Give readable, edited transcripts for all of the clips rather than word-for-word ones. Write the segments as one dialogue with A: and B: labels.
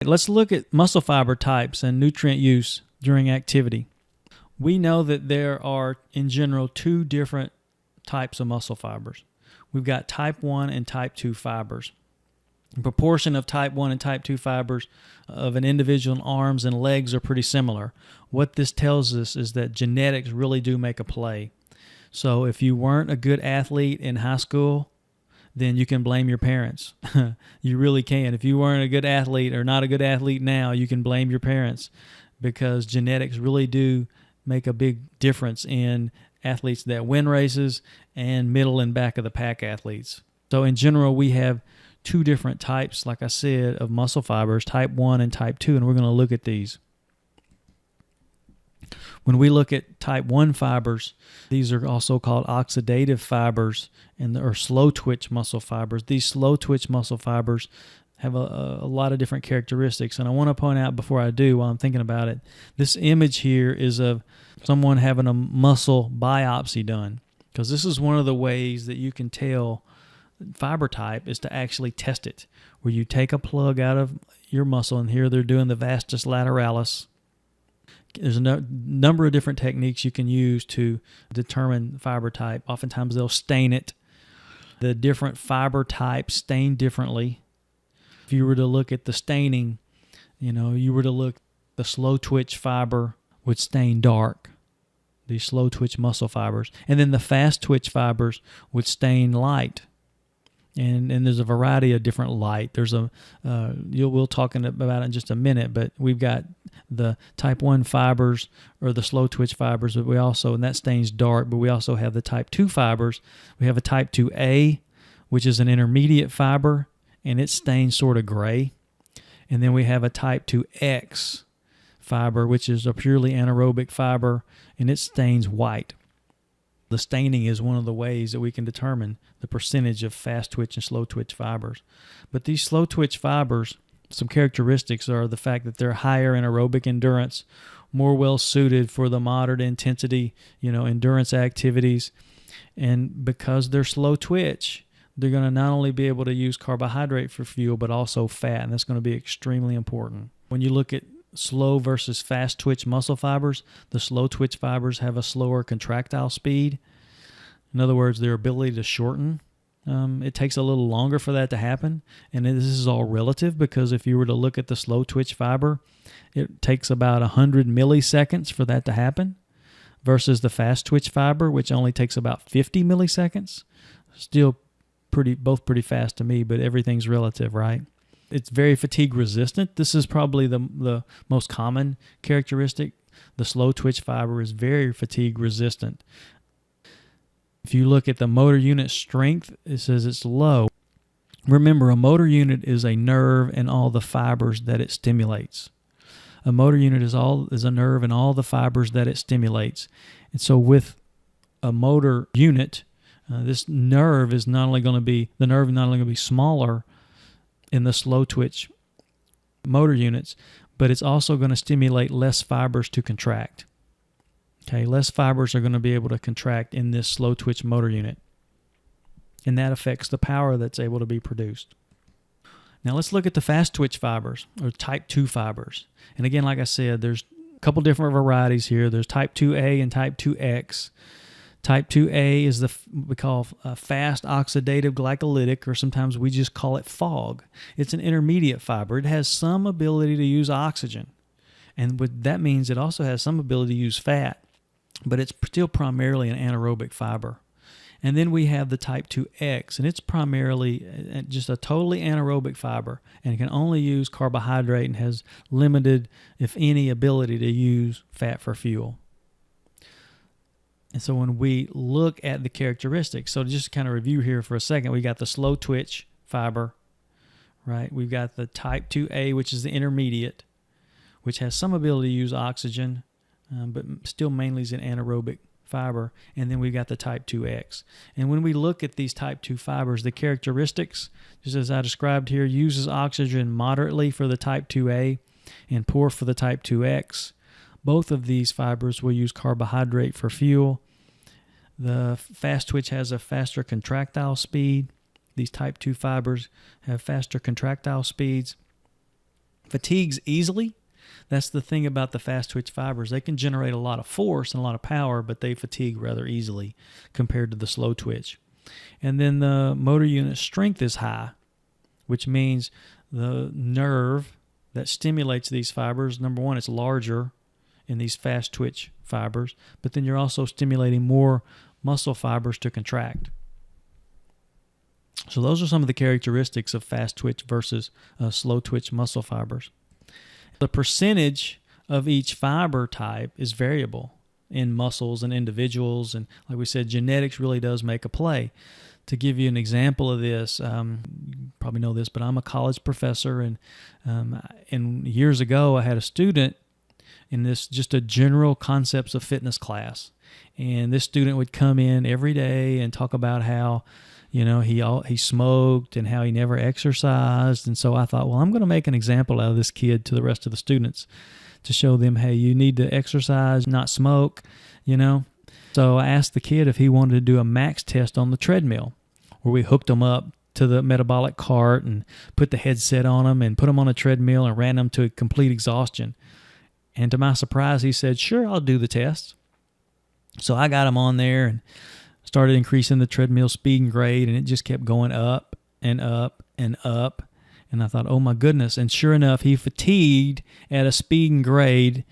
A: Let's look at muscle fiber types and nutrient use during activity. We know that there are, in general, two different types of muscle fibers. We've got type 1 and type 2 fibers. The proportion of type 1 and type 2 fibers of an individual's arms and legs are pretty similar. What this tells us is that genetics really do make a play. So if you weren't a good athlete in high school, then you can blame your parents. You really can. If you weren't a good athlete or not a good athlete now, you can blame your parents, because genetics really do make a big difference in athletes that win races and middle and back of the pack athletes. So in general, we have two different types, like I said, of muscle fibers, type 1 and type 2, and we're going to look at these. When we look at type 1 fibers, these are also called oxidative fibers or slow twitch muscle fibers. These slow twitch muscle fibers have a lot of different characteristics, and I want to point out before I do, while I'm thinking about it, this image here is of someone having a muscle biopsy done, because this is one of the ways that you can tell fiber type is to actually test it, where you take a plug out of your muscle, and here they're doing the vastus lateralis. There's a number of different techniques you can use to determine fiber type. Oftentimes they'll stain it. The different fiber types stain differently. If you were to look at the staining, you were to look, the slow twitch fiber would stain dark, these slow twitch muscle fibers. And then the fast twitch fibers would stain light. And there's a variety of different light. There's we'll talk about it in just a minute, but we've got the type 1 fibers, or the slow twitch fibers, but and that stains dark, but we also have the type 2 fibers. We have a type 2A, which is an intermediate fiber, and it stains sort of gray. And then we have a type 2X fiber, which is a purely anaerobic fiber, and it stains white. The staining is one of the ways that we can determine the percentage of fast twitch and slow twitch fibers. But these slow twitch fibers, some characteristics are the fact that they're higher in aerobic endurance, more well suited for the moderate intensity, endurance activities. And because they're slow twitch, they're going to not only be able to use carbohydrate for fuel, but also fat, and that's going to be extremely important. When you look at slow versus fast twitch muscle fibers, the slow twitch fibers have a slower contractile speed. In other words, their ability to shorten, it takes a little longer for that to happen. And this is all relative, because if you were to look at the slow twitch fiber, it takes about 100 milliseconds for that to happen, versus the fast twitch fiber, which only takes about 50 milliseconds. Still both pretty fast to me, but everything's relative, right? It's very fatigue resistant. This is probably the most common characteristic. The slow twitch fiber is very fatigue resistant. If you look at the motor unit strength, it says it's low. Remember, a motor unit is a nerve and all the fibers that it stimulates. A motor unit is a nerve and all the fibers that it stimulates. And so with a motor unit, this nerve is not only going to be smaller in the slow twitch motor units, but it's also going to stimulate less fibers to contract. Okay, less fibers are going to be able to contract in this slow twitch motor unit, and that affects the power that's able to be produced. Now let's look at the fast twitch fibers, or type 2 fibers. And again, like I said, there's a couple different varieties here. There's type 2A and type 2X. Type 2A is we call fast oxidative glycolytic, or sometimes we just call it FOG. It's an intermediate fiber. It has some ability to use oxygen, and that means it also has some ability to use fat, but it's still primarily an anaerobic fiber. And then we have the type 2X, and it's primarily just a totally anaerobic fiber, and it can only use carbohydrate and has limited, if any, ability to use fat for fuel. And so when we look at the characteristics, so just to kind of review here for a second, we got the slow twitch fiber, right? We've got the type 2A, which is the intermediate, which has some ability to use oxygen, but still mainly is an anaerobic fiber. And then we've got the type 2X. And when we look at these type 2 fibers, the characteristics, just as I described here, uses oxygen moderately for the type 2A and poor for the type 2X. Both of these fibers will use carbohydrate for fuel. The fast twitch has a faster contractile speed. These type 2 fibers have faster contractile speeds. fatigues easily. That's the thing about the fast twitch fibers. They can generate a lot of force and a lot of power, but they fatigue rather easily compared to the slow twitch. And then the motor unit strength is high, which means the nerve that stimulates these fibers, number one, it's larger in these fast twitch fibers, but then you're also stimulating more muscle fibers to contract. So those are some of the characteristics of fast twitch versus slow twitch muscle fibers. The percentage of each fiber type is variable in muscles and individuals, and like we said, genetics really does make a play. To give you an example of this, you probably know this, but I'm a college professor, and years ago I had a student in this just a general concepts of fitness class, and this student would come in every day and talk about how he smoked and how he never exercised. And so I thought, well, I'm going to make an example out of this kid to the rest of the students to show them, hey, you need to exercise, not smoke, So I asked the kid if he wanted to do a max test on the treadmill, where we hooked him up to the metabolic cart and put the headset on him and put him on a treadmill and ran him to complete exhaustion. And to my surprise, he said, sure, I'll do the test. So I got him on there and started increasing the treadmill speed and grade, and it just kept going up and up and up. And I thought, oh my goodness. And sure enough, he fatigued at a speed and grade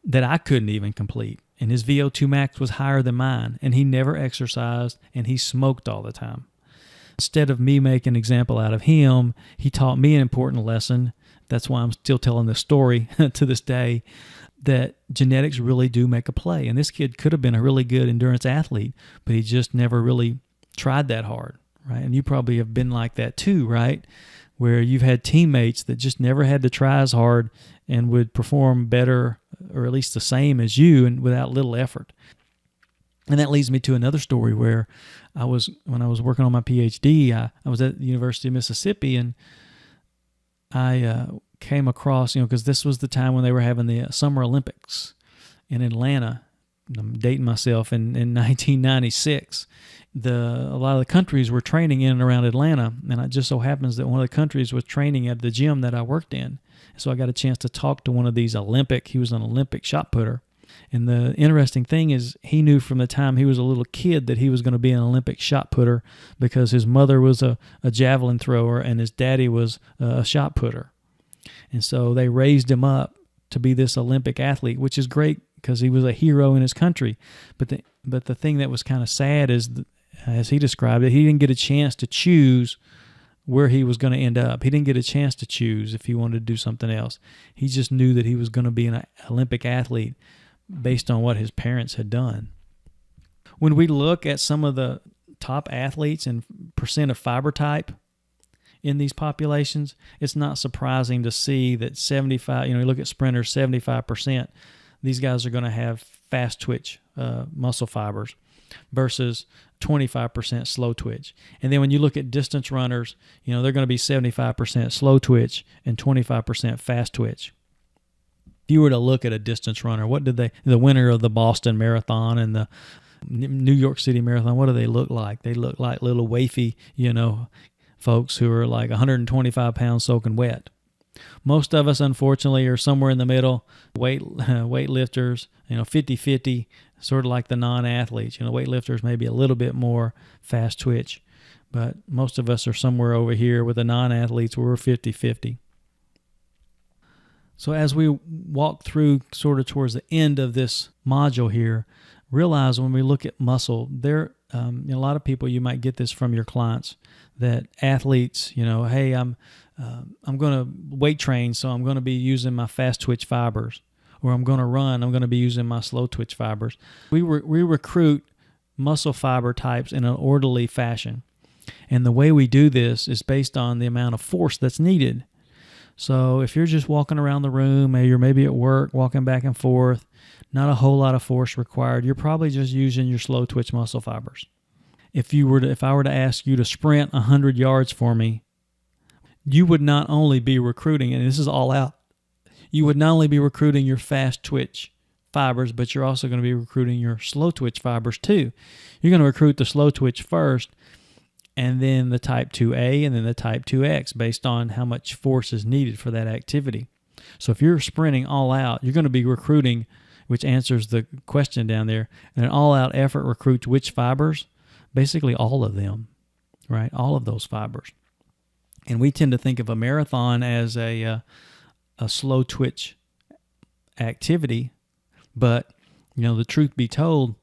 A: that I couldn't even complete. And his VO2 max was higher than mine, and he never exercised, and he smoked all the time. Instead of me making an example out of him, he taught me an important lesson. That's why I'm still telling this story to this day, that genetics really do make a play. And this kid could have been a really good endurance athlete, but he just never really tried that hard, right? And you probably have been like that too, right? Where you've had teammates that just never had to try as hard and would perform better, or at least the same as you, and without little effort. And that leads me to another story where when I was working on my PhD, I was at the University of Mississippi, and I came across, because this was the time when they were having the Summer Olympics in Atlanta. I'm dating myself, in 1996. A lot of the countries were training in and around Atlanta, and it just so happens that one of the countries was training at the gym that I worked in. So I got a chance to talk to one of these he was an Olympic shot putter. And the interesting thing is, he knew from the time he was a little kid that he was going to be an Olympic shot putter, because his mother was a javelin thrower and his daddy was a shot putter. And so they raised him up to be this Olympic athlete, which is great because he was a hero in his country. But the thing that was kind of sad is, as he described it, he didn't get a chance to choose where he was going to end up. He didn't get a chance to choose if he wanted to do something else. He just knew that he was going to be an Olympic athlete based on what his parents had done. When we look at some of the top athletes and percent of fiber type in these populations, it's not surprising to see that 75, you look at sprinters, 75%, these guys are going to have fast twitch muscle fibers versus 25% slow twitch. And then when you look at distance runners, they're going to be 75% slow twitch and 25% fast twitch. If you were to look at a distance runner, the winner of the Boston Marathon and the New York City Marathon, what do they look like? They look like little wafy, folks who are like 125 pounds soaking wet. Most of us, unfortunately, are somewhere in the middle, weightlifters, 50-50, sort of like the non-athletes. Weightlifters may be a little bit more fast twitch, but most of us are somewhere over here with the non-athletes where we're 50-50. So as we walk through sort of towards the end of this module here, realize when we look at muscle, a lot of people, you might get this from your clients, that athletes, hey, I'm going to weight train, so I'm going to be using my fast twitch fibers, or I'm going to run, I'm going to be using my slow twitch fibers. We recruit muscle fiber types in an orderly fashion, and the way we do this is based on the amount of force that's needed. So if you're just walking around the room, or you're maybe at work, walking back and forth, not a whole lot of force required, you're probably just using your slow twitch muscle fibers. If I were to ask you to sprint 100 yards for me, you would not only be recruiting, and this is all out, you would not only be recruiting your fast twitch fibers, but you're also going to be recruiting your slow twitch fibers too. You're going to recruit the slow twitch first, and then the type 2A, and then the type 2X based on how much force is needed for that activity. So if you're sprinting all out, you're going to be recruiting, which answers the question down there, and an all-out effort recruits which fibers? Basically all of them, right? All of those fibers. And we tend to think of a marathon as a slow twitch activity, but the truth be told,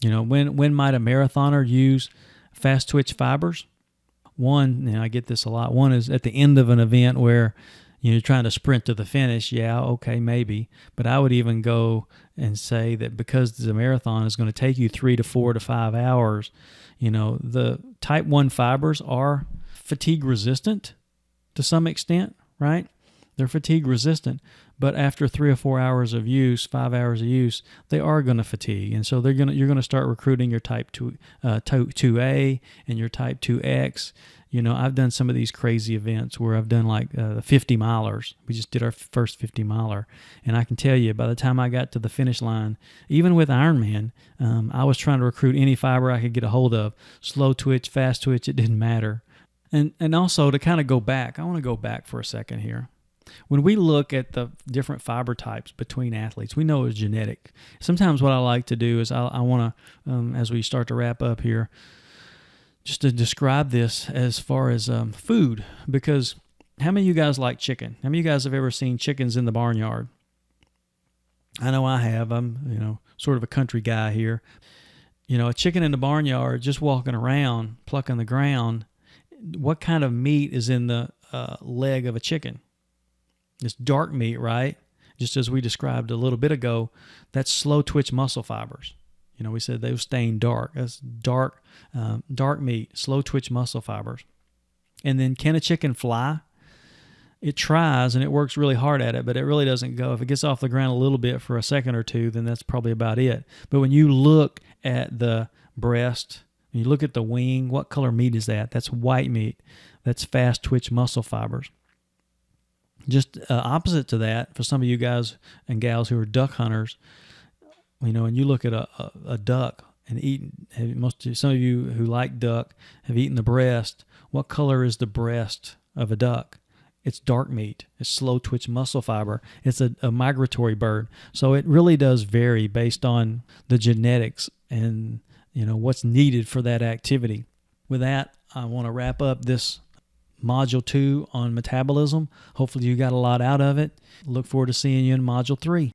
A: when might a marathoner use fast twitch fibers? One, I get this a lot. One is at the end of an event where you're trying to sprint to the finish. Yeah, okay, maybe. But I would even go and say that because the marathon is going to take you 3 to 4 to 5 hours, the type 1 fibers are fatigue resistant to some extent, right? They're fatigue resistant, but after 3 or 4 hours of use, 5 hours of use, they are going to fatigue, and so you're going to start recruiting your type 2A and your type 2X. I've done some of these crazy events where I've done like 50 milers. We just did our first 50 miler, and I can tell you, by the time I got to the finish line, even with Ironman, I was trying to recruit any fiber I could get a hold of. Slow twitch, fast twitch, it didn't matter. And also to kind of go back, I want to go back for a second here. When we look at the different fiber types between athletes, we know it's genetic. Sometimes what I like to do is I want to, as we start to wrap up here, just to describe this as far as food, because how many of you guys like chicken? How many of you guys have ever seen chickens in the barnyard? I know I have. I'm, sort of a country guy here. A chicken in the barnyard just walking around, plucking the ground. What kind of meat is in the leg of a chicken? It's dark meat, right? Just as we described a little bit ago, that's slow twitch muscle fibers. We said they were staying dark. That's dark meat, slow twitch muscle fibers. And then can a chicken fly? It tries, and it works really hard at it, but it really doesn't go. If it gets off the ground a little bit for a second or two, then that's probably about it. But when you look at the breast, when you look at the wing, what color meat is that? That's white meat. That's fast twitch muscle fibers. Just opposite to that, for some of you guys and gals who are duck hunters, and you look at a duck and some of you who like duck have eaten the breast. What color is the breast of a duck? It's dark meat. It's slow twitch muscle fiber. It's a migratory bird. So it really does vary based on the genetics and what's needed for that activity. With that, I want to wrap up this Module 2 on metabolism. Hopefully you got a lot out of it. Look forward to seeing you in Module 3.